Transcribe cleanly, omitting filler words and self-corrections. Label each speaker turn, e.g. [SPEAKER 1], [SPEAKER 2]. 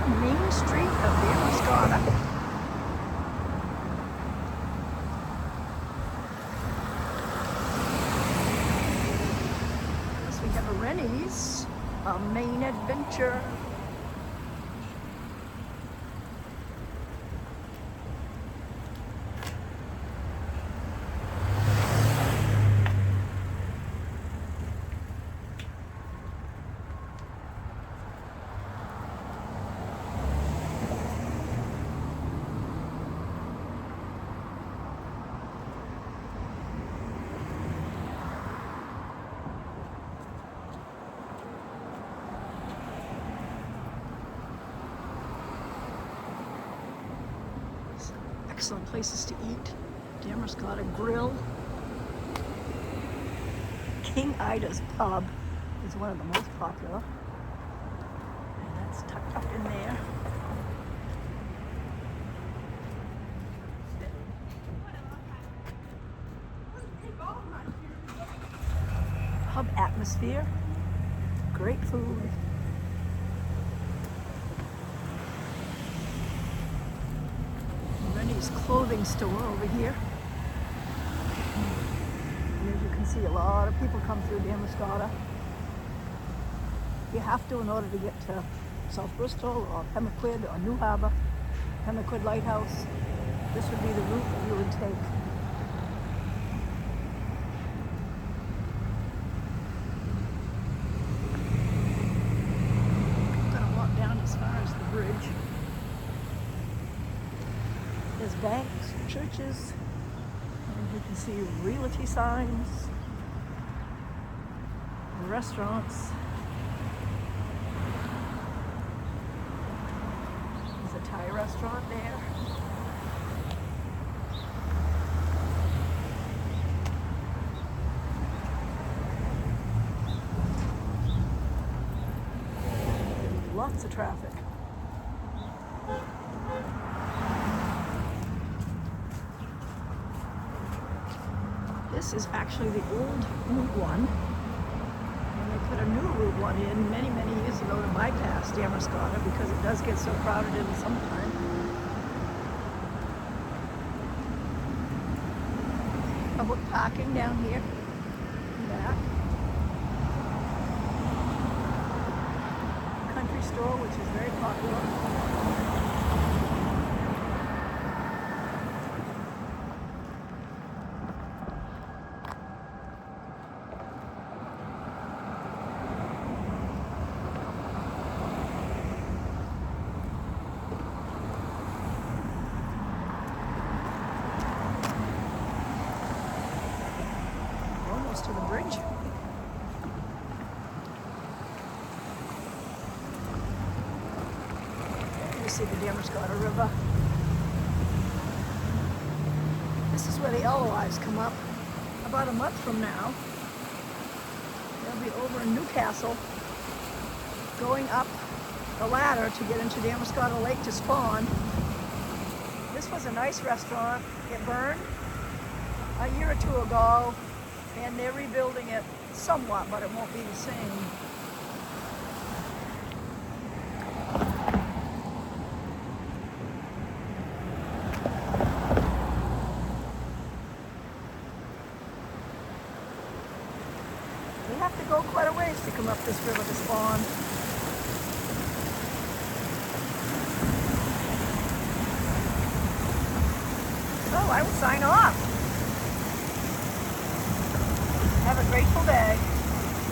[SPEAKER 1] Main Street of Damariscotta. Yes, we have a Rennie's, a Maine adventure. Excellent places to eat. Damariscotta Grill. King Ida's Pub is one of the most popular. And that's tucked up in there. Pub atmosphere. Great food. Rennie's clothing store over here. And as you can see, a lot of people come through Damariscotta. You have to in order to get to South Bristol or Pemaquid or New Harbour, Pemaquid Lighthouse. This would be the route that you would take. I'm going to walk down as far as the bridge. There's banks, churches, and you can see realty signs, and restaurants. There's a Thai restaurant there. Lots of traffic. This is actually the old Route 1, and they put a new Route 1 in many, many years ago to bypass Damariscotta because it does get so crowded in the summertime. Public parking down here, in back. Country store, which is very popular. To the bridge. You see the Damariscotta River. This is where the Eloise come up. About a month from now, they'll be over in Newcastle, going up the ladder to get into Damariscotta Lake to spawn. This was a nice restaurant. It burned a year or two ago. And they're rebuilding it somewhat, but it won't be the same. We have to go quite a ways to come up this river to spawn. So I will sign off. Have a grateful day.